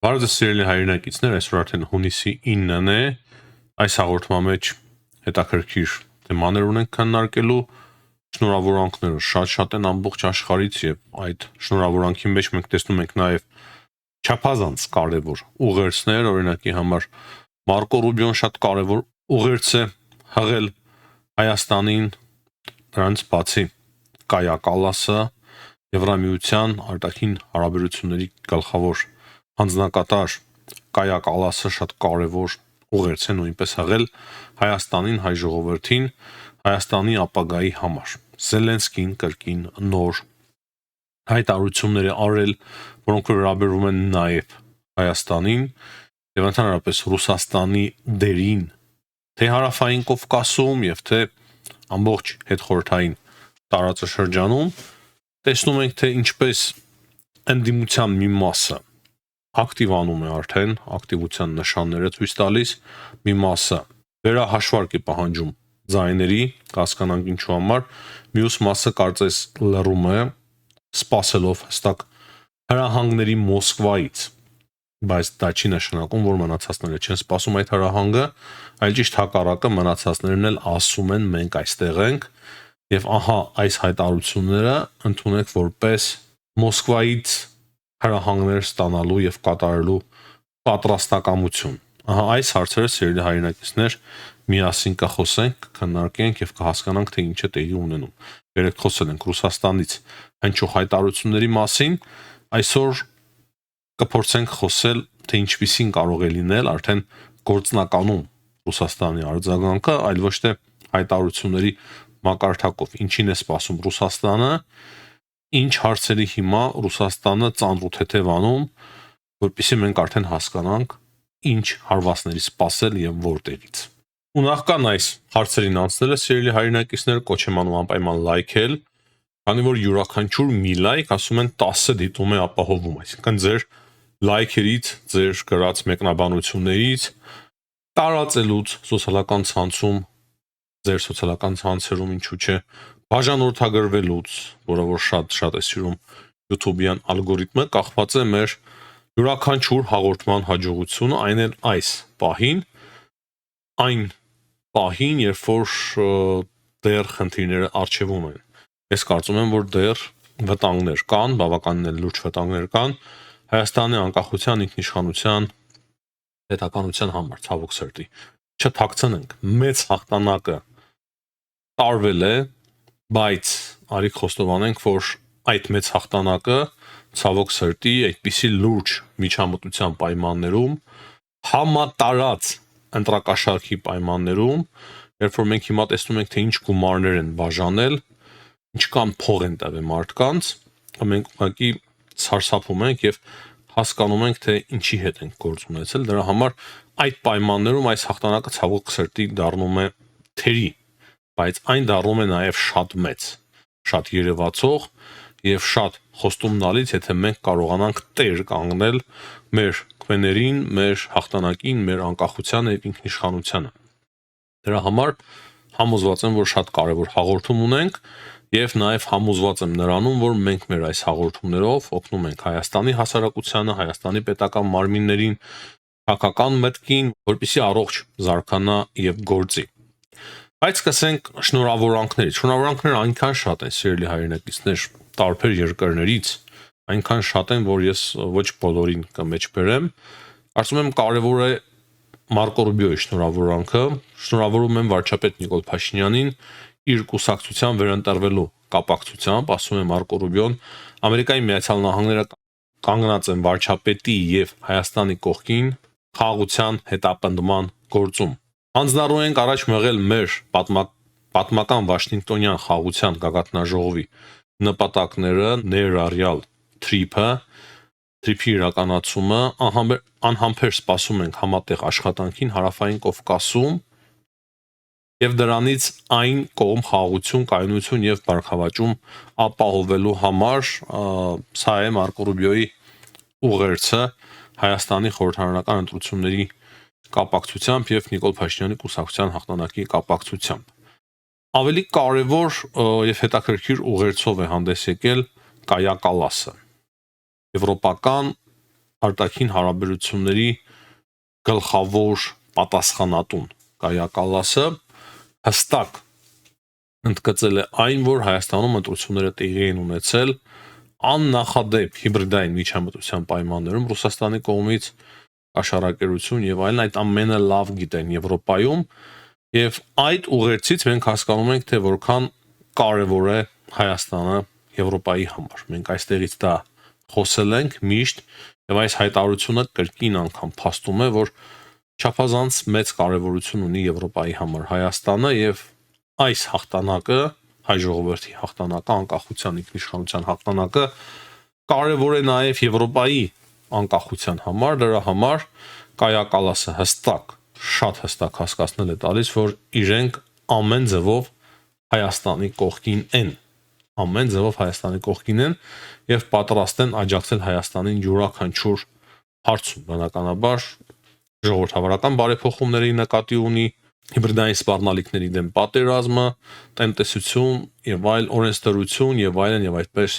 Բարև ձեզ սիրելի հայրենակիցներ, այսօր արդեն հունիսի 9-ն է, այս հաղորդման մեջ հետաքրքիր թեմաներ ունենք քննարկելու, շնորհավորանքները շատ են ամբողջ աշխարհից եւ այդ շնորհավորանքի մեջ մենք տեսնում ենք նաեւ չափազանց կարևոր ուղերձներ, օրինակի համար Մարկո Ռուբիոն շատ կարևոր ուղերձ է հղել Հայաստանին, դրանից բացի Կայա Կալասը Եվրամիության արտաքին հարաբերությունների գլխավոր հանձնակատար Կայա Կալասը շատ կարևոր ուղերձ է նույնպես հղել Հայաստանին, հայ ժողովրդին, Հայաստանի ապագայի համար։ Զելենսկին կրկին նոր հայտարարություններ է արել, որոնք վերաբերում են նաև Հայաստանին եւ ընդհանրապես Ռուսաստանի դերին թե հարավային Կովկասում եւ թե ամբողջ հետխորհրդային տարածաշրջանում տեսնում ենք թե ինչպես ընդդիմության մի մասը ակտիվանում է արդեն, ակտիվության նշանները ցույց տալիս, մի մասը վերահաշվարկ է պահանջում ձայների, կասկանանք ինչու համար, մյուս մասը կարծես լռում է, սպասելով հստակ հրահանգների Մոսկվայից, բայց դա չի նշանակում, որ մնացածները չեն սպասում այդ հրահանգը, այլ ճիշտ հակառակը մնացածներն էլ ասում են մենք այստեղ ենք եւ ահա այս հայտարարությունները ընդունեք որպես Մոսկվայից հրահանգներ ստանալու եւ կատարելու պատրաստակամություն։ Ահա այս հարցերը սիրելի հայրենակիցներ միասին կխոսենք, կքննարկենք եւ կհասկանանք թե ինչ է տեղի ունենում։ Երեք խոսել ենք Ռուսաստանից հնչող հայտարարությունների մասին, այսօր կփորձենք խոսել թե ինչպիսին կարող է լինել արդեն գործնականում Ռուսաստանի արձագանքը, այլ ոչ թե հայտարարությունների մակարդակով։ Ինչին է սպասում Ռուսաստանը, ինչ հարցերի հիմա Ռուսաստանը ծանրութեթև անում, որպեսզի մենք արդեն հասկանանք ինչ հարվածների սպասել եւ որտեղից։ Ու նախքան այս հարցերին անցնելը սիրելի հայրենակիցներ կոչ եմ անում անպայման լայքել, քանի որ յուրաքանչյուր մի լայք ասում են 10 դիտում է ապահովում, այսինքն ձեր լայքերից, ձեր գրած մեկնաբանություններից, տարածելուց սոցիալական ցանցում, ձեր սոցիալական ցանցերում ինչու՞ չէ, բաժանորդագրվելուց, որը որ շատ է սիրում YouTube-յան ալգորիթմը, կախված է մեր յուրաքանչյուր հաղորդման հաջողությունը, այն էլ այս պահին, երբ որ դեռ խնդիրները արժևում են։ Ես կարծում եմ, որ դեռ վտանգներ կան, բավականին լուրջ վտանգներ կան Հայաստանի անկախության, ինքնիշխանության, պետականության համար, ցավոք սրտի։ Չթաքցնենք, մեծ հաղթանակը տարվել է, բայց արի խոստովանենք, որ այդ մեծ հաղթանակը ցավոք սրտի այդպիսի լուրջ միջամտության պայմաններում, համատարած ընտրակաշառքի պայմաններում, երբ որ մենք հիմա տեսնում ենք, թե ինչ գումարներ են բաժանել, ինչքան փող են տվել մարդկանց, մենք ուղղակի սարսափում ենք եւ հասկանում ենք, թե ինչի հետ ենք գործ ունեցել, դրա համար այդ պայմաններում այս հաղթանակը ցավոք սրտի դառնում է թերի, բայց այն դառնում է նաեւ շատ մեծ, շատ երևացող եւ շատ խոստումնալից, եթե մենք կարողանանք տեր կանգնել մեր քվեներին, մեր հաղթանակին, մեր անկախությանը եւ ինքնիշխանությանը։ Դրա համար համոզված եմ, որ շատ կարեւոր հաղորդում ունենք եւ նաեւ համոզված եմ նրանում, որ մենք մեր այս հաղորդումներով օգնում ենք Հայաստանի հասարակությանը, Հայաստանի պետական մարմիններին, քաղաքական մտքին, որպեսզի առողջ զարգանա եւ գործի։ Բայց սկսենք շնորհավորանքներից։ Շնորհավորանքները այնքան շատ են, սիրելի հայրենակիցներ, տարբեր երկրներից, այնքան շատ են, որ ես ոչ բոլորին կմեջ բերեմ։ Կարծում եմ կարևոր է Մարկո Ռուբիոյի շնորհավորանքը։ Շնորհավորում եմ վարչապետ Նիկոլ Փաշինյանին իր կուսակցության վերընտրվելու կապակցությամբ, ասում է Մարկո Ռուբիոն, Ամերիկայի Միացյալ Նահանգները կանգնած են վարչապետի եւ Հայաստանի կողքին խաղաղության հետապնդման գործում։ Հանձնառու ենք առաջ մղել մեր պատմական Վաշինգտոնյան խաղաղության գագաթնաժողովի նպատակները, ներառյալ թրիփի իրականացումը, անհամբեր սպասում ենք համատեղ աշխատանքին հարավային Կովկասում եւ դրանից այն կողմ խաղաղություն, կայունություն եւ բարգավաճում ապահովելու համար, սա է Մարկո Ռուբիոյի ուղերձը Հայաստանի խորհրդարանական ընտրությունների կապակցությամբ եւ Նիկոլ Փաշինյանի կուսակցության հաղթանակի կապակցությամբ։ Ավելի կարևոր եւ հետաքրքիր ուղերձով է հանդես եկել Կայա Կալասը։ Եվրոպական արտաքին հարաբերությունների գլխավոր պատասխանատուն Կայա Կալասը հստակ ընդգծել է այն, որ Հայաստանում ընտրությունները տեղի են ունեցել աննախադեպ հիբրիդային միջամտության պայմաններում Ռուսաստանի կողմից աշխարհակերություն եւ այլն այդ ամենը լավ գիտեն Եվրոպայում եւ այդ ուղերձից մենք հասկանում ենք թե որքան կարեւոր է Հայաստանը Եվրոպայի համար։ Մենք այստեղից դա խոսել ենք միշտ եւ այս հայտարարությունը կրկին անգամ փաստում է, որ չափազանց մեծ կարեւորություն ունի Եվրոպայի համար Հայաստանը եւ այս հաղթանակը հայ ժողովրդի հաղթանակը, անկախության ինքնիշխանության հաղթանակը կարևոր է նաև Եվրոպայի անկախության համար, դրա համար Կայա Կալասը շատ հստակ հասկացնել է տալիս, որ իրենք ամեն ձևով Հայաստանի կողքին են եւ պատրաստ են աջակցել Հայաստանին յուրաքանչյուր հարցում, բնականաբար ժողովրդավարական բարեփոխումների նկատի ունի հիբրիդային սպառնալիքների դեմ պատերազմը, տնտեսություն եւ այլ օրենսդրություն եւ այլն եւ այդպես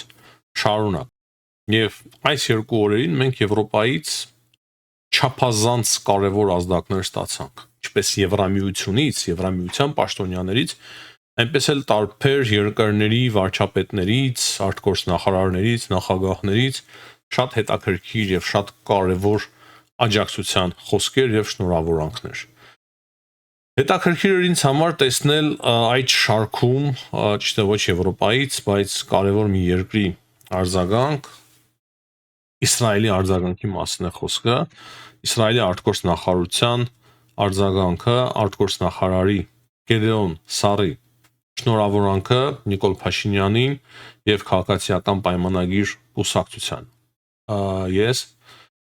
շարունակ։ Եվ այս երկու օրերին մենք Եվրոպայից չափազանց կարևոր ազդակներ ստացանք, ինչպես Եվրամիությունից, Եվրամիության պաշտոնյաներից, այնպես էլ տարբեր երկրների վարչապետներից, արտգործնախարարներից, նախագահներից շատ հետաքրքիր եւ շատ կարևոր աջակցության խոսքեր եւ շնորհավորանքներ։ Հետաքրքիր էր ինձ համար տեսնել այդ շարքում, ճիշտ է ոչ Եվրոպայից, բայց կարևոր մի երկրի արձագանք, Իսրայելի արձագանքի մասին է խոսքը, Իսրայելի արտգործնախարարության արձագանքը արտգործնախարարի Գեդեոն Սարի շնորհավորանքը Նիկոլ Փաշինյանին եւ քաղաքացիական պայմանագիր կուսակցության։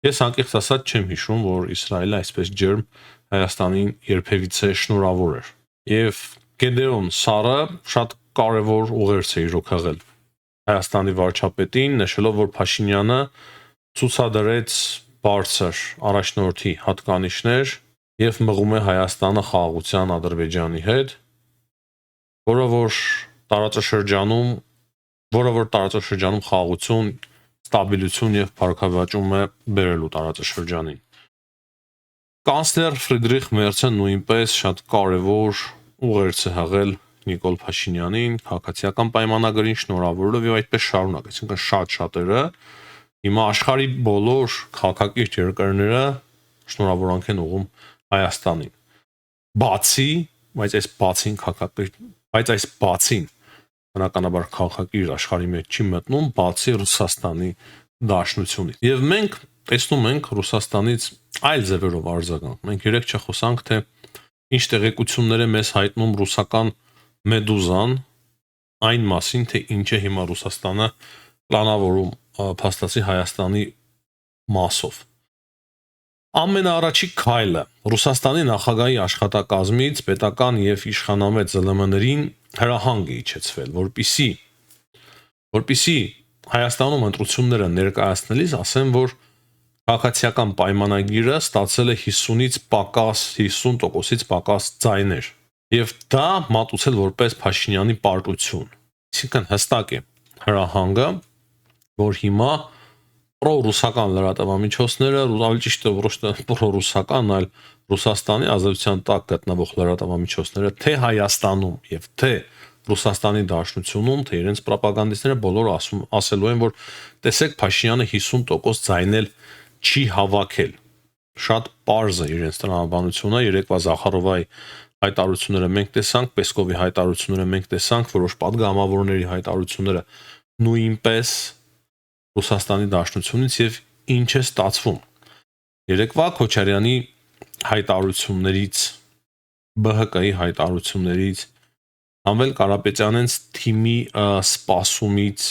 Ես անկեղծ ասած չեմ հիշում, որ Իսրայելը այսպես ջերմ Հայաստանին երբևիցե շնորհավոր էր։ Եվ Գեդեոն Սարը շատ կարևոր ուղերձ է իրոք եղել Հայաստանի վարչապետին, նշելով, որ Փաշինյանը ցուցադրեց բարձր առաջնորդի հատկանիշներ եւ մղում է Հայաստանը խաղաղության Ադրբեջանի հետ, որը որ տարածաշրջանում խաղաղություն, ստաբիլություն եւ փառքավաճում է բերելու տարածաշրջանին։ Կանցլեր Ֆրիդրիխ Մերցը նույնպես շատ կարևոր ուղերձ է հղել Նիկոլ Փաշինյանին, քաղաքացիական պայմանագրին շնորհավորելով եւ այդպես շարունակ, այսինքն շատերը հիմա աշխարհի բոլոր քաղաքակիրթ երկրները շնորհավորանք են ուղղում Հայաստանին։ Բայց այս բացին բնականաբար քաղաքակիրթ աշխարհի մեջ չի մտնում, բացի Ռուսաստանի դաշնությունից։ Եվ մենք տեսնում ենք Ռուսաստանից այլ ձևերով արձագանք։ Մենք երեք չխոսանք, թե ինչ տեղեկություններ է մեզ հայտնում ռուսական Մեդուզան այն մասին, թե ինչ է հիմա Ռուսաստանը պլանավորում փաստացի Հայաստանի մասով։ Ամենաառաջի քայլը Ռուսաստանի նախագահի աշխատակազմից պետական եւ իշխանամետ ԶԼՄ-ներին հրահանգ է իջեցվել, որպիսի Հայաստանում ընտրությունները ներկայացնելիս ասեն, որ քաղաքացիական պայմանագիրը ստացել է 50%-ից պակաս ձայներ եւ դա մատուցել որպես Փաշինյանի պարտություն։ Այսինքն հստակ է հրահանգը, որ հիմա պրոռուսական լրատվամիջոցները, ավելի ճիշտ է ոչ թե պրոռուսական, այլ Ռուսաստանի ազդեցության տակ գտնվող լրատվամիջոցները, թե Հայաստանում եւ թե Ռուսաստանի Դաշնությունում, թե իրենց ռոպագանդիստները բոլորը ասելու են, որ տեսեք Փաշինյանը 50% ձայնել չի հավաքել։ Շատ պարզ է իրենց տրամաբանությունը, երեկվա Զախարովայի հայտարարությունները մենք տեսանք, Պեսկովի հայտարարությունները մենք տեսանք, որոշ պատգամավորների հայտարարությունները նույնպես Ռուսաստանի Դաշնությունից եւ ինչ է ստացվում։ Երեկվա Քոչարյանի հայտարարություններից, ԲՀԿ-ի հայտարարություններից, Սամվել Կարապետյանենց թիմի սպասումից,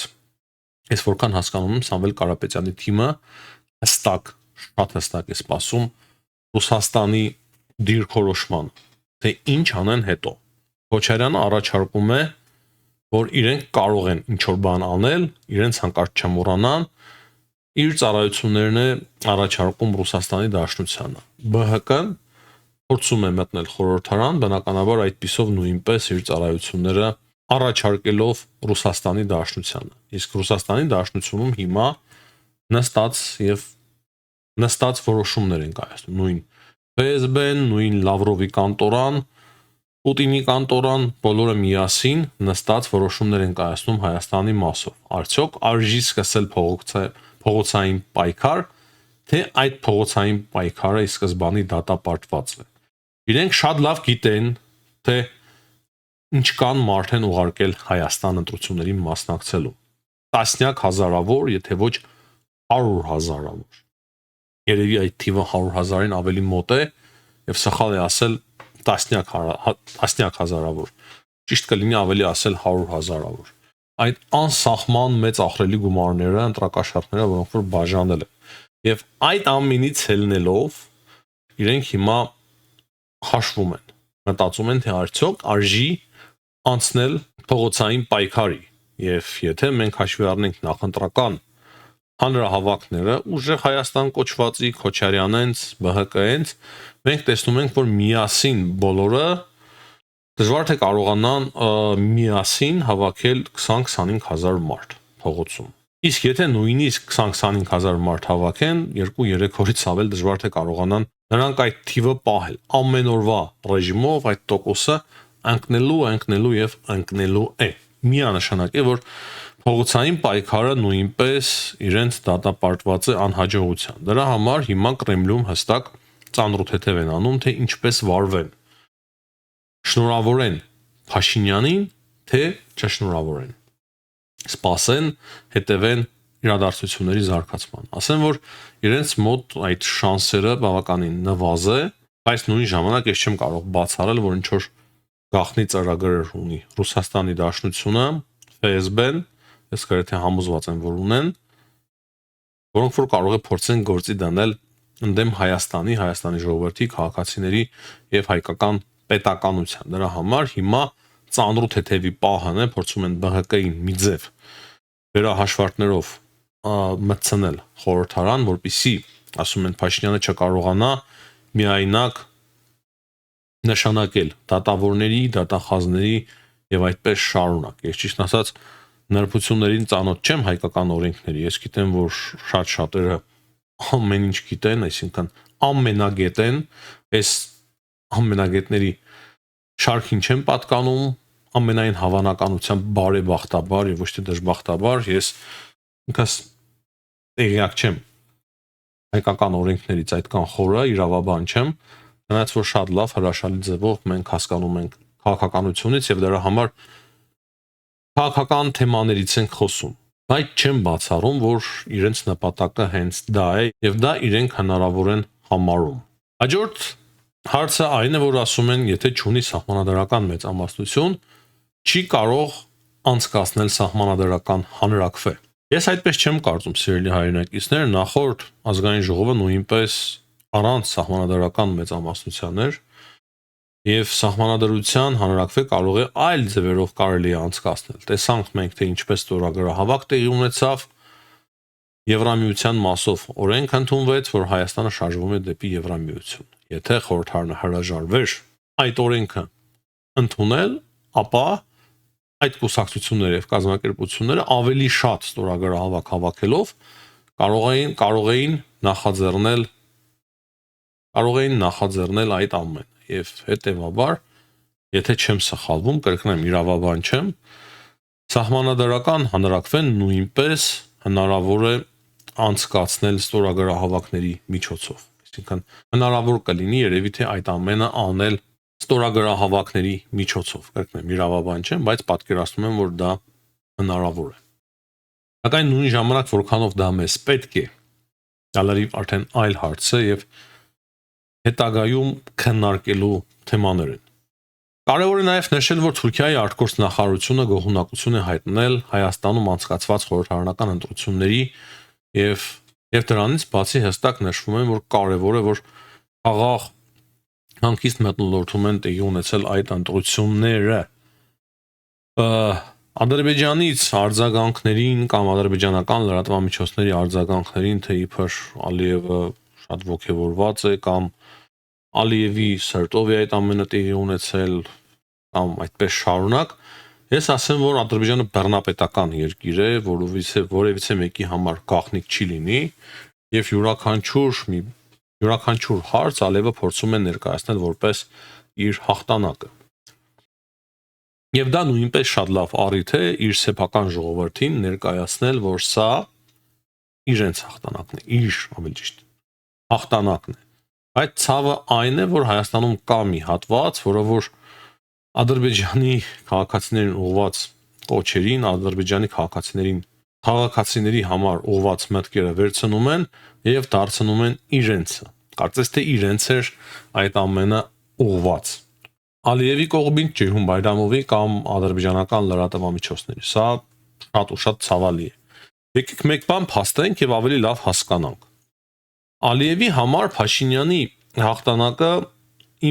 ես որքան հասկանում եմ, Սամվել Կարապետյանի թիմը շատ հստակ է սպասում Ռուսաստանի դիրքորոշման, թե ինչ անեն հետո։ Քոչարյանը առաջարկում է, որ իրենք կարող են ինչ-որ բան անել, իրենց հանկարծ չմոռանան, իր ծառայություններն է առաջարկում Ռուսաստանի Դաշնությանը։ ԲՀԿ-ն փորձում է մտնել խորհրդարան, բնականաբար այդպիսով նույնպես իր ծառայությունները առաջարկելով Ռուսաստանի Դաշնությանը։ Իսկ Ռուսաստանի Դաշնությունում հիմա նստած եւ նստած որոշումներ են կայացնում, նույն ՖՍԲ-ն, նույն Լավրովի կանտորան, Պուտինի կանտորան, բոլորը միասին նստած որոշումներ են կայացնում Հայաստանի մասով։ Արդյոք արժի սկսել փողոցային պայքար, թե այդ փողոցային պայքարը ի սկզբանե դատապարտված է։ Իրենք շատ լավ գիտեն, թե ինչքան մարդ են ուղարկել Հայաստան ընտրություններին մասնակցելու։ Տասնյակ հազարավոր, եթե ոչ 100 հազարավոր։ Երևի այդ թիվը 100 հազարին ավելի մոտ է, եւ սխալ է ասել տասնյակ հազարավոր։ Ճիշտ կլինի ավելի ասել 100 հազարավոր։ Այդ անսահման մեծ ահռելի գումարները, ընտրակաշառքները, որոնք որ բաժանել են։ Եվ այդ ամենից ելնելով իրենք հիմա հաշվում են, մտածում են, թե արդյոք արժի անցնել փողոցային պայքարի։ Եվ եթե մենք հաշվի առնենք նախընտրական հանրահավաքները, ուժեղ Հայաստան կոչվածի Քոչարյանենց, ԲՀԿ-ենց, մենք տեսնում ենք, որ միասին բոլորը դժվար թե կարողանան միասին հավաքել 20-25 հազար մարդ փողոցում։ Իսկ եթե նույնիսկ 20-25 հազար մարդ հավաքեն, 2-3 օրից ավել դժվար թե կարողանան նրանք այդ թիվը պահել։ Ամեն օրվա ռեժիմով այդ տոկոսը ընկնելու եւ ընկնելու է։ Միանշանակ է, որ փողոցային պայքարը նույնպես իրենց դատապարտված է անհաջողության։ Դրա համար հիմա Կրեմլում հստակ ծանրութեթև են անում, թե ինչպես վարվեն։ Շնորհավորեն Փաշինյանին, թե չշնորհավորեն։ Սպասեն, հետևեն իրադարձությունների զարգացման։ Ասեն, որ իրենց մոտ այդ շանսերը բավականին նվազ է, բայց նույն ժամանակ ես չեմ կարող բացառել, որ ինչ որ գաղտնի ծրագրեր ունի Ռուսաստանի Դաշնությունը, ՖՍԲ-ն, ես գրեթե համոզված եմ, որ ունեն, որոնք որ կարող է փորձեն գործի դնել ընդդեմ Հայաստանի ժողովրդի, քաղաքացիների եւ հայկական պետականության։ Դրա համար հիմա ծանրու թեթևի պահն է, փորձում են ԲՀԿ-ին մի ձև վերահաշվարկներով մտցնել խորհրդարան, որպիսի, ասում են, Փաշինյանը չկարողանա միայնակ նշանակել դատավորների, դատախազների եւ այդպես շարունակ։ Ես ճիշտ ասած նրբություններին ծանոթ չեմ հայկական օրենքների։ Ես գիտեմ, որ շատ շատերը ամեն ինչ գիտեն, այսինքն ամենագետ են, այս ամենագետների շարքին չեմ պատկանում, ամենայն հավանականությամբ բարեբախտաբար եւ ոչ թե դժբախտաբար ես ինքս տեղյակ չեմ հայկական օրենքներից այդքան խորը իրավաբան չեմ, նրանց որ շատ լավ հրաշալի ձևով մենք հասկանում ենք քաղաքականությունից եւ դրա համար քաղաքական թեմաներից ենք խոսում, բայց չեմ բացառում, որ իրենց նպատակը հենց դա է եւ դա իրենք հնարավոր են համարում։ Հաջորդ հարցը այն է, որ ասում են, եթե չունի սահմանադրական մեծամասնություն, չի կարող անցկացնել սահմանադրական հանրաքվե։ Ես այդպես չեմ կարծում, սիրելի հայրենակիցներ, նախորդ ազգային ժողովը նույնպես առանց սահմանադրական մեծամասնության էր եւ սահմանադրության հանրաքվե կարող է այլ ձևերով կարելի է անցկացնել։ Տեսանք մենք, թե ինչպես ստորագրահավաք տեղի ունեցավ, Եվրամիության մասով օրենք ընդունվեց, որ Հայաստանը շարժվում է դեպի Եվրամիություն։ Եթե խորհրդարանը հրաժարվեր այդ օրենքը ընդունել, ապա այդ կուսակցությունները եւ կազմակերպությունները ավելի շատ ստորագրահավաք հավաքելով կարող էին նախաձեռնել այդ ամենը եւ հետեւաբար, եթե չեմ սխալվում, կրկնեմ, իրավաբան չեմ, սահմանադրական հանրաքվեն նույնպես հնարավոր է անցկացնել ստորագրահավաքների միջոցով։ Այսինքն հնարավոր կլինի երևի թե այդ ամենը անել ստորագրահավաքների միջոցով, կրկնեմ, իրավաբան չեմ, բայց պատկերացնում եմ, որ դա հնարավոր է։ Սակայն նույն ժամանակ որքանով դա մեզ պետք է, դա լրիվ արդեն այլ հարց է եւ հետագայում քննարկելու թեմաներ են։ Կարևոր է նաև նշել, որ Թուրքիայի արտգործնախարարությունը գոհունակություն է հայտնել Հայաստանում անցկացված խորհրդարանական ընտրությունների եւ դրանից բացի հստակ նշվում է, որ կարևոր է, որ խաղաղ հանգիստ մթնոլորտում են տեղի ունեցել այդ ընտրությունները։ Ադրբեջանից արձագանքներին կամ ադրբեջանական լրատվամիջոցների արձագանքներին, թե իբր Ալիևը շատ ողջևորված է կամ Ալիևի սրտով է այդ ամենը տեղի ունեցել կամ այդպես շարունակ, ես ասեմ, որ Ադրբեջանը բռնապետական երկիր է, որովհետեւ որևիցե մեկի համար գաղտնիք չի լինի եւ յուրաքանչյուր հարց Ալիևը փորձում է ներկայացնել որպես իր հաղթանակը։ Եվ դա նույնպես շատ լավ առիթ է իր սեփական ժողովրդին ներկայացնել, որ սա իրենց հաղթանակն է, իր ավելի ճիշտ հաղթանակն է։ Այդ ցավը այն է, որ Հայաստանում կա մի հատված, որը որ Ադրբեջանի քաղաքացիներին ուղված կոչերին, Ադրբեջանի քաղաքացիների համար ուղված մտքերը վերցնում են եւ դարձնում են իրենցը։ Կարծես թե իրենց էր այդ ամենը ուղված։ Ալիևի կողմից Ջեյհուն Բայրամովի կամ ադրբեջանական լրատվամիջոցների։ Սա շատ ու շատ ցավալի է։ Եկեք մեկ բան փաստենք եւ ավելի լավ հասկանանք։ Ալիևի համար Փաշինյանի հաղթանակը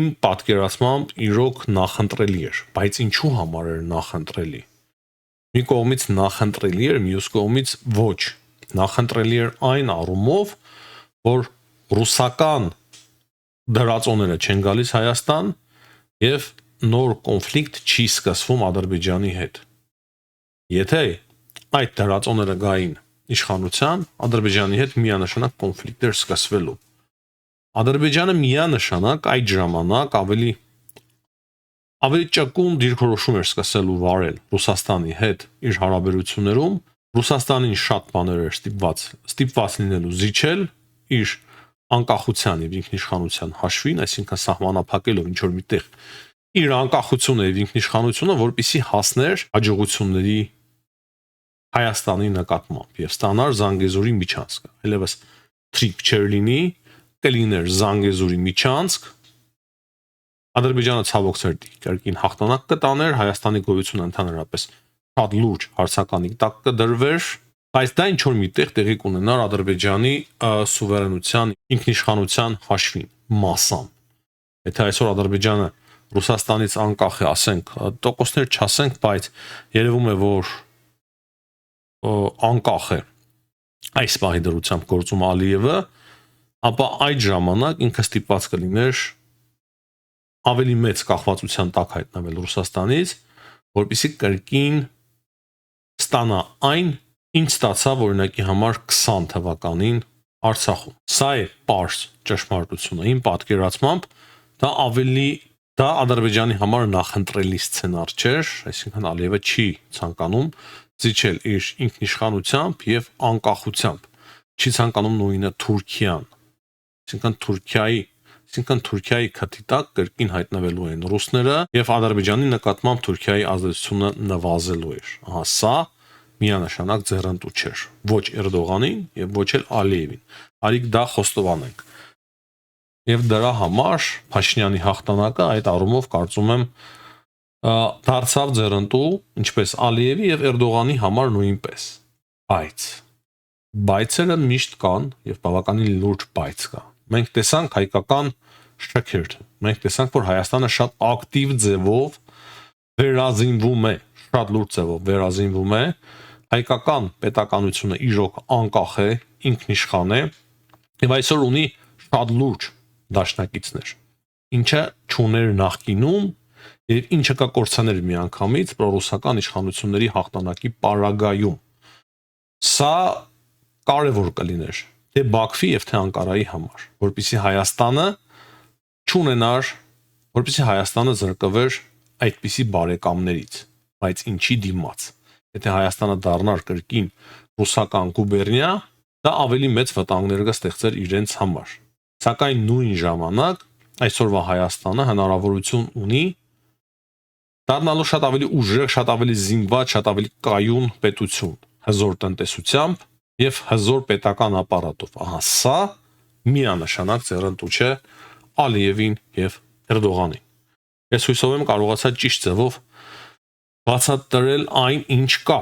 իմ պատկերացմամբ իրոք նախընտրելի էր, բայց ինչու համար էր նախընտրելի։ Մի կողմից նախընտրելի էր, մյուս կողմից ոչ։ Նախընտրելի էր այն առումով, որ ռուսական դրածոները չեն գալիս Հայաստան եւ նոր կոնֆլիկտ չի սկսվում Ադրբեջանի հետ։ Եթե այդ դրածոները գային իշխանության, Ադրբեջանի հետ միանշանակ կոնֆլիկտ էր սկսվելու։ Ադրբեջանը միանշանակ այդ ժամանակ ավելի ճկուն դիրքորոշում էր սկսելու վարել Ռուսաստանի հետ իր հարաբերություններում, Ռուսաստանին շատ բաներ էր ստիպված լինելու զիջել իր անկախության եւ ինքնիշխանության հաշվին, այսինքն սահմանափակելով ինչ որ միտեղ իր անկախությունը եւ ինքնիշխանությունը, որպիսի հասներ հաջողությունների Հայաստանի նկատմամբ եւ ստանար Զանգեզուրի միջանցքը։ Այլևս թրիկ չեր լինի, կլիներ Զանգեզուրի միջանցք, Ադրբեջանը ցավոք սերտի կրկին հաղթանակ կտաներ, Հայաստանի գոյությունը ընդհանրապես շատ լուրջ հարցականի տակ կդրվեր, բայց դա ինչ որ միտեղ տեղի կունենար Ադրբեջանի սուվերենության, ինքնիշխանության հաշվին, մասամբ։ Եթե այսօր Ադրբեջանը Ռուսաստանից անկախ է, ասենք, տոկոսներ չասենք, բայց երևում է, որ անկախ է այս պահի դրությամբ գործում Ալիևը, ապա այդ ժամանակ ինքը ստիպված կլիներ ավելի մեծ կախվածության տակ հայտնվել Ռուսաստանից, որպեսզի կրկին ստանա այն, ինչ ստացավ օրինակի համար 20 թվականին Արցախում։ Սա է պարզ ճշմարտությունը։ Իմ պատկերացմամբ դա Ադրբեջանի համար նախընտրելի սցենար չէր, այսինքն Ալիևը չի ցանկանում զիջել իր ինքնիշխանությամբ եւ անկախությամբ։ Չի ցանկանում նույնը Թուրքիան։ Այսինքն Թուրքիայի քթի տակ կրկին հայտնվելու են ռուսները եւ Ադրբեջանի նկատմամբ Թուրքիայի ազդեցությունը նվազելու էր։ Ահա սա միանշանակ ձեռնտու չէր ոչ Էրդողանին եւ ոչ էլ Ալիևին։ Արիք դա խոստովանենք։ Եվ դրա համար Փաշինյանի հաղթանակը այդ առումով կարծում եմ դարձավ ձեռնտու ինչպես Ալիևի եւ Էրդողանի համար նույնպես։ Բայցերը միշտ կան եւ բավականին լուրջ բայց կա։ Մենք տեսանք հայկական շքերթ։ Մենք տեսանք, որ Հայաստանը շատ ակտիվ ձևով վերազինվում է, շատ լուրջ ձևով վերազինվում է։ Հայկական պետականությունը իրոք անկախ է, ինքնիշխան է եւ այսօր ունի շատ լուրջ դաշնակիցներ, ինչը չուներ նախկինում եւ ինչը կկործաներ միանգամից պրոռուսական իշխանությունների հաղթանակի պարագայում։ Սա կարևոր կլիներ թե Բաքվի եւ թե Անկարայի համար, որպեսզի Հայաստանը զրկվեր այդպիսի բարեկամներից, բայց ինչի դիմաց։ Եթե Հայաստանը դառնար կրկին ռուսական գուբերնիա, դա ավելի մեծ վտանգներ կստեղծեր իրենց համար։ Սակայն նույն ժամանակ այսօրվա Հայաստանը հնարավորություն ունի դառնալու շատ ավելի ուժեղ, շատ ավելի զինված, շատ ավելի կայուն պետություն, հզոր տնտեսությամբ եւ հզոր պետական ապարատով։ Ահա սա միանշանակ ձեռնտու չէ Ալիևին եւ Էրդողանին։ Ես հույսով եմ կարողացա ճիշտ ձևով բացատրել այն, ինչ կա։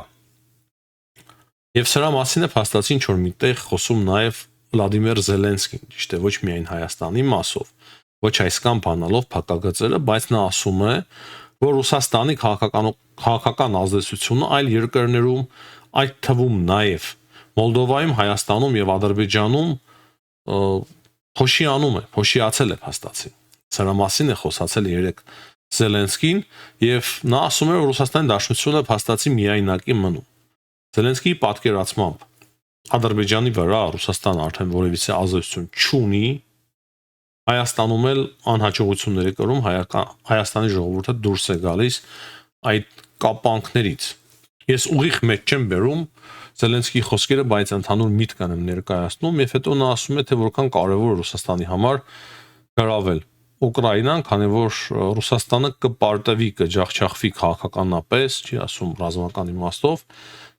Եվ սրա մասին է փաստացի ինչ որ միտեղ խոսում նաեւ Վլադիմիր Զելենսկին, ճիշտ է, ոչ միայն Հայաստանի մասով, ոչ այսքան բանալով փակագծերը, բայց նա ասում է, որ Ռուսաստանի քաղաքական ազդեցությունը այլ երկրներում, այդ թվում նաեւ Մոլդովայում, Հայաստանում եւ Ադրբեջանում փոշիացել է փաստացի։ Սրա մասին է խոսացել երեք Զելենսկին եւ նա ասում է, որ Ռուսաստանի Դաշնությունը փաստացի միայնակի մնում։ Զելենսկիի պատկերացմամբ Ադրբեջանի վրա Ռուսաստանը արդեն որևիցե ազդեցություն չունի, Հայաստանում էլ անհաջողություններ է կրում, Հայաստանի ժողովուրդը դուրս է գալիս այդ կապանքներից։ Ես ուղիղ մեջ չեմ բերում Զելենսկիի խոսքերը, բայց ընդհանուր միտք եմ ներկայացնում, եւ հետո նա ասում է, թե որքան կարևոր է Ռուսաստանի համար գրավել Ուկրաինան, քանի որ Ռուսաստանը կպարտվի, կջախջախվի քաղաքականապես, չի ասում ռազմական իմաստով,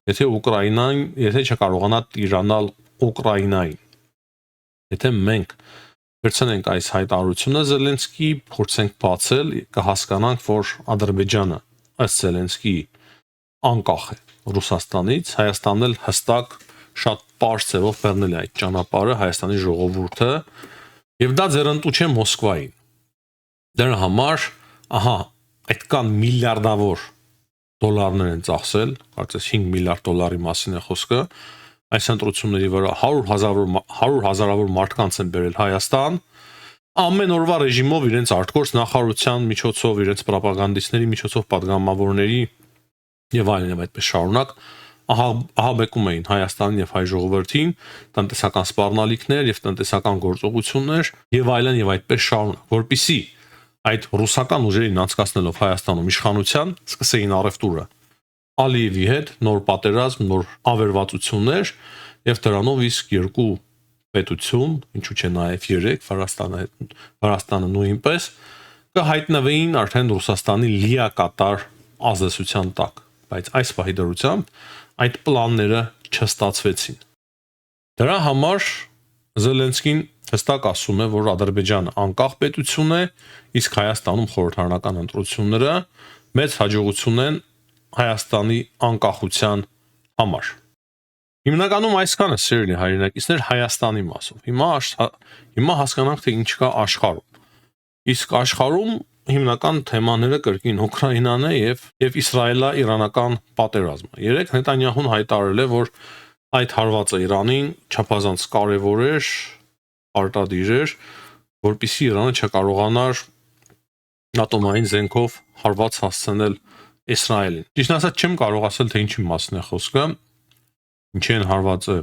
եթե չկարողանա տիրանալ Ուկրաինային։ Եթե մենք վերցնենք այս հայտարարությունը Զելենսկիի, փորձենք բացել, կհասկանանք, որ Ադրբեջանը ըստ Զելենսկիի անկախ է Ռուսաստանից, Հայաստանն էլ հստակ շատ պարզ ձևով բռնել է այդ ճանապարհը Հայաստանի ժողովուրդը, եւ դա ձեռնտու չէ Մոսկվային։ Դրա համար, այդքան միլիարդավոր դոլարներ են ծախսել, կարծես 5 միլիարդ դոլարի մասին է խոսքը, այս ընտրությունների վրա 100 հազարավոր մարդկանց են բերել Հայաստան, ամեն օրվա ռեժիմով իրենց արտգործ նախարարության միջոցով, իրենց պրոպագանդիստների միջոցով, падգամավորների եւ այլն եւ այդպես շարունակ ահաբեկում էին Հայաստանին եւ հայ ժողովրդին, տնտեսական սպառնալիքներ եւ տնտեսական գործողություններ եւ այլն եւ այդպես շարունակ, որpիսի այդ ռուսական ուժերին անցկացնելով Հայաստանում իշխանության սկսեին առևտուրը Ալիևի հետ, նոր պատերազմ, նոր ավերվածություններ եւ դրանով իսկ երկու պետություն, ինչու՞ չէ նաեւ 3 Վրաստանը նույնպես կհայտնվեին արդեն Ռուսաստանի լիակատար ազդեցության տակ, բայց այս պահի դրությամբ այդ պլանները չստացվեցին։ Դրա համար Զելենսկին հստակ ասում է, որ Ադրբեջանը անկախ պետություն է, իսկ Հայաստանում խորհրդարանական ընտրությունները մեծ հաջողություն են Հայաստանի անկախության համար։ Հիմնականում այսքանը սիրելի հայրենակիցներ Հայաստանի մասով։ Հիմա հասկանանք, թե ինչ կա աշխարհում։ Իսկ աշխարհում հիմնական թեմաները կրկին Ուկրաինան է եւ Իսրայելա-իրանական պատերազմը։ Երեք Նետանյահուն հայտարարել է, որ այդ հարվածը Իրանին չափազանց կարևոր էր, արտադիր էր, որpիսի Իրանը չկարողանար ատոմային զենքով հարված հասցնել Իսրայելին։ Ճիշտ ասած չեմ կարող ասել, թե ինչի մասն է խոսքը, ինչի են հարվածը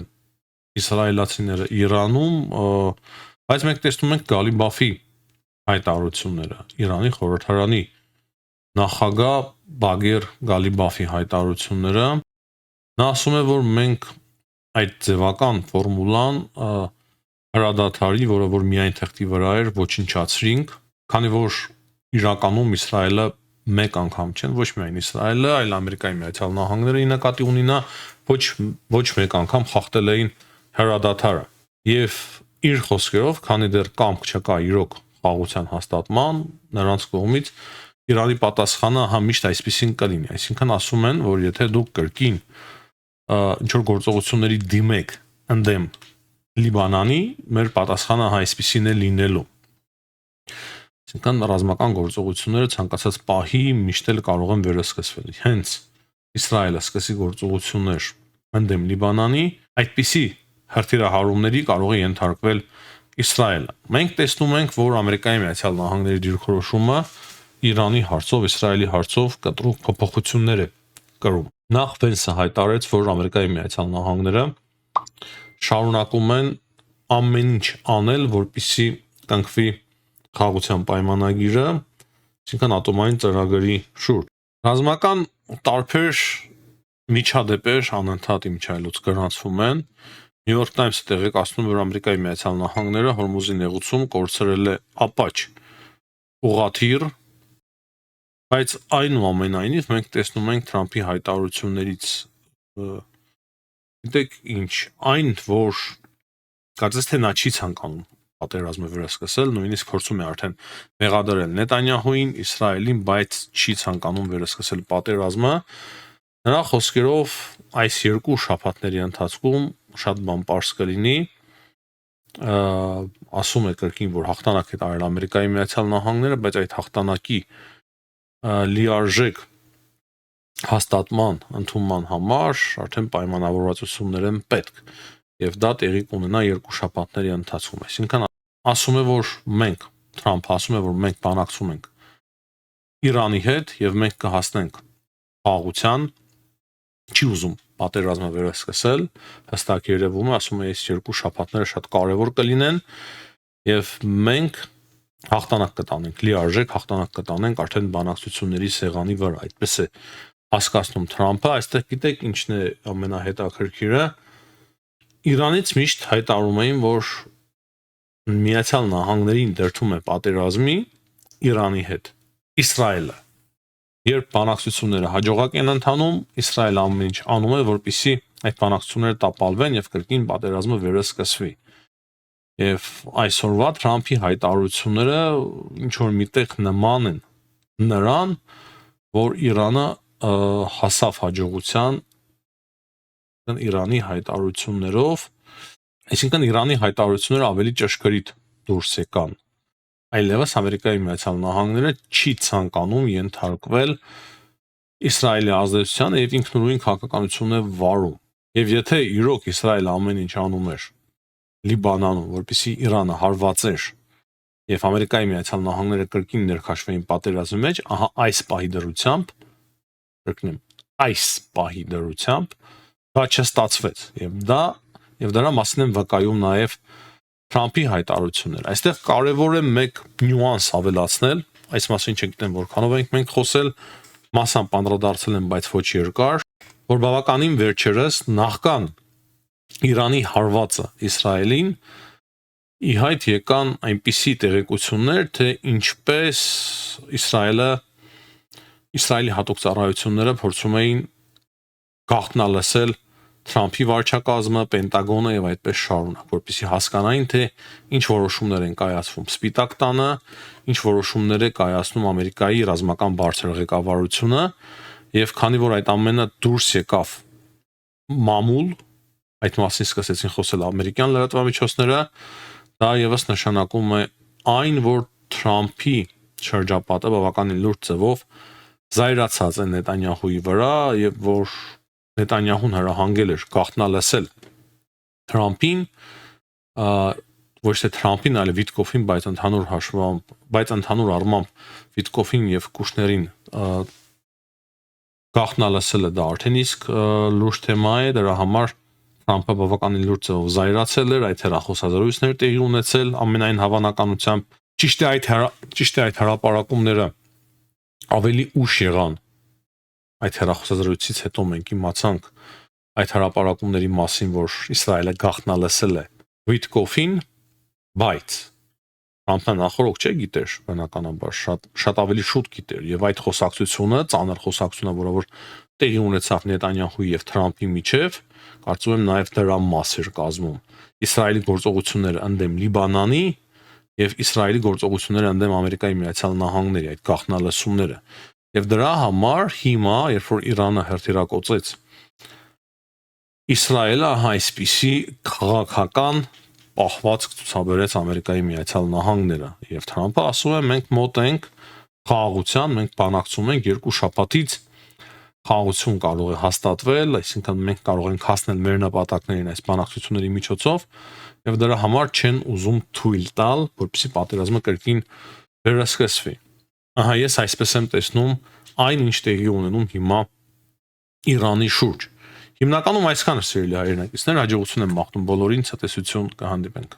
իսրայելացիները Իրանում, բայց մենք տեսնում ենք Գալիբաֆի հայտարարությունները, Իրանի խորհրդարանի նախագահ Բագեր Գալիբաֆի հայտարարությունները, նա ասում է, որ մենք այդ ձևական ֆորմուլան հրադադարի, որը որ միայն թղթի վրա էր, ոչնչացրինք, քանի որ իրականում Իսրայելը մեկ անգամ չեն, ոչ միայն Իսրայելը, այլ Ամերիկայի Միացյալ Նահանգները նկատի ունի նա ոչ մեկ անգամ խախտել էին հրադադարը։ Եվ իր խոսքերով, քանի դեռ կամք չկա իրոք խաղաղության հաստատման, նրանց կողմից Իրանի պատասխանը միշտ այսպեսին կլինի, այսինքն ասում են, որ եթե դուք կրկին ինչ որ գործողությունների դիմեք ընդդեմ Լիբանանի, մեր պատասխանը այսպեսին է լինելու։ Այսինքն ռազմական գործողությունները ցանկացած պահի միշտ էլ կարող են վերսկսվել։ Հենց Իսրայելը սկսի գործողություններ ընդդեմ Լիբանանի, այդպիսի հրթիռահարումների կարող է ենթարկվել Իսրայելը։ Մենք տեսնում ենք, որ Ամերիկայի Միացյալ Նահանգների դիրքորոշումը Իրանի հարցով, Իսրայելի հարցով կտրուկ փոփոխություններ է կրում։ Նախ Վենսը հայտարարեց, որ Ամերիկայի Միացյալ Նահանգները շարունակում են ամեն ինչ անել, որպեսզի կնքվի խաղաղության պայմանագիրը, այսինքն ատոմային ծրագրի շուրջ։ Ռազմական տարբեր միջադեպեր անընդհատ իմիջայլոց գրանցվում են։ New York Times-ը տեղեկացնում, որ Ամերիկայի Միացյալ Նահանգները Հորմուզի նեղուցում կորցրել է Ապաչ ուղղաթիռ, բայց այնուամենայնիվ մենք տեսնում ենք Թրամփի հայտարարություններից գիտեք ինչ, այն որ կարծես թե նա չի ցանկանում պատերազմը վերսկսել, նույնիսկ փորձում է արդեն մեղադրել Նետանյահուին, Իսրայելին, բայց չի ցանկանում վերսկսել պատերազմը։ Նրա խոսքերով այս երկու շաբաթների ընթացքում շատ բան պարզ կլինի, ասում է կրկին, որ հաղթանակ է տարել Ամերիկայի Միացյալ Նահանգները, բայց այդ հաղթանակի լիարժեք հաստատման, ընդունման համար արդեն պայմանավորվածություններ են պետք, եւ դա տեղի կունենա երկու շաբաթների ընթացքում։ Այսինքն ասում է, որ Թրամփը ասում է, որ մենք բանակցում ենք Իրանի հետ եւ մենք կհասնենք խաղաղության, չի ուզում պատերազմը վերսկսել, հստակ երևում է, ասում է, այս երկու շաբաթները շատ կարևոր կլինեն եւ մենք հաղթանակ կտանենք, լիարժեք հաղթանակ կտանենք արդեն բանակցությունների սեղանի վրա, այդպես է հասկացնում Թրամփը, այստեղ գիտեք ինչն է ամենահետաքրքիրը, Իրանից միշտ հայտարարում էին, որ Միացյալ Նահանգներին դրդում է պատերազմի Իրանի հետ, Իսրայելը, երբ բանակցությունները հաջողակ են ընթանում, Իսրայելը ամեն ինչ անում է, որպեսզի այդ բանակցությունները տապալվեն եւ կրկին պատերազմը վերսկսվի։ Եվ այսօրվա Թրամփի հայտարարությունները ինչ որ միտեղ նման են նրան, որ Իրանը հասավ հաջողության Իրանի հայտարարություններով, այսինքն Իրանի հայտարարությունները ավելի ճշգրիտ դուրս եկան։ Այլևս Ամերիկայի Միացյալ Նահանգները չի ցանկանում ենթարկվել Իսրայելի ազդեցությանը եւ ինքնուրույն քաղաքականություն է վարում։ Եվ եթե իրոք Իսրայելը ամեն ինչ անում էր Լիբանանում, որպեսզի Իրանը հարվածեր եւ Ամերիկայի Միացյալ Նահանգները կրկին ներքաշվեին պատերազմի մեջ, ահա այս պահի դրությամբ, կրկնեմ, այս պահի դրությամբ դա չստացվեց եւ դրա մասին են վկայում նաեւ Թրամփի հայտարարությունները։ Այստեղ կարևոր է մեկ նյուանս ավելացնել, այս մասին չգիտեմ որքանով ենք մենք խոսել, մասամբ անդրադարձել են, բայց ոչ երկար, որ բավականին վերջերս նախքան Իրանի հարվածը Իսրայելին ի հայտ եկան այնպիսի տեղեկություններ, թե ինչպես Իսրայելի հատուկ ծառայությունները փորձում էին գաղտնալսել Թրամփի վարչակազմը, Պենտագոնը եւ այդպես շարունակ, որպեսզի հասկանային, թե ինչ որոշումներ են կայացվում Սպիտակ տանը, ինչ որոշումներ է կայացնում Ամերիկայի ռազմական բարձր ղեկավարությունը, եւ քանի որ այդ ամենը դուրս եկավ մամուլ, այդ մասին սկսեցին խոսել ամերիկյան լրատվամիջոցները, դա եւս նշանակում է այն, որ Թրամփի շրջապատը բավականին լուրջ ձևով զայրացած է Նետանյահուի վրա եւ որ Նետանյահուն հրահանգել էր գաղտնալսել Թրամփին, ոչ թե Թրամփին, այլ Վիտկոֆին, բայց ընդհանուր առմամբ Վիտկոֆին եւ Կուշներին գաղտնալսելը դա արդեն իսկ լուրջ թեմա է, դրա համար Թրամփը բավականին լուրջ ձևով զայրացել էր, այդ հեռախոսազրույցներ տեղի ունեցել ամենայն հավանականությամբ, ճիշտ է այդ հրապարակումները ավելի ուշ եղան այդ հեռախոսազրույցից հետո մենք իմացանք այդ հրապարակումների մասին, որ Իսրայելը գաղտնալսել է Վիտկոֆին, բայց Թրամփը նախորդ չէ գիտեր, բնականաբար շատ ավելի շուտ գիտեր եւ այդ խոսակցությունը, ծանր խոսակցությունը, որը որ տեղի ունեցավ Նետանյահուի եւ Թրամփի միջեւ, կարծում եմ նաեւ դրա մաս էր կազմում Իսրայելի գործողությունները ընդդեմ Լիբանանի եւ Իսրայելի գործողությունները ընդդեմ Ամերիկայի Միացյալ Նահանգների այդ գաղտնալսումները եւ դրա համար հիմա երբ որ Իրանը հրթիռակոծեց Իսրայելը այսպիսի քաղաքական պահվածք ցուցաբերեց Ամերիկայի Միացյալ Նահանգները եւ Թրամփը ասում է մենք մոտ ենք խաղաղության, մենք բանակցում ենք երկու շաբաթից խաղաղություն կարող է հաստատվել, այսինքն մենք կարող ենք հասնել մեր նպատակներին այս բանակցությունների միջոցով եւ դրա համար չեն ուզում թույլ տալ, որպեսզի պատերազմը կրկին վերսկսվի։ Ահա ես այսպես եմ տեսնում այն ինչ տեղի ունենում հիմա Իրանի շուրջ։ Հիմնականում այսքանը սիրելի հայրենակիցներ, հաջողություն եմ մաղթում բոլորին, ցտեսություն, կհանդիպենք։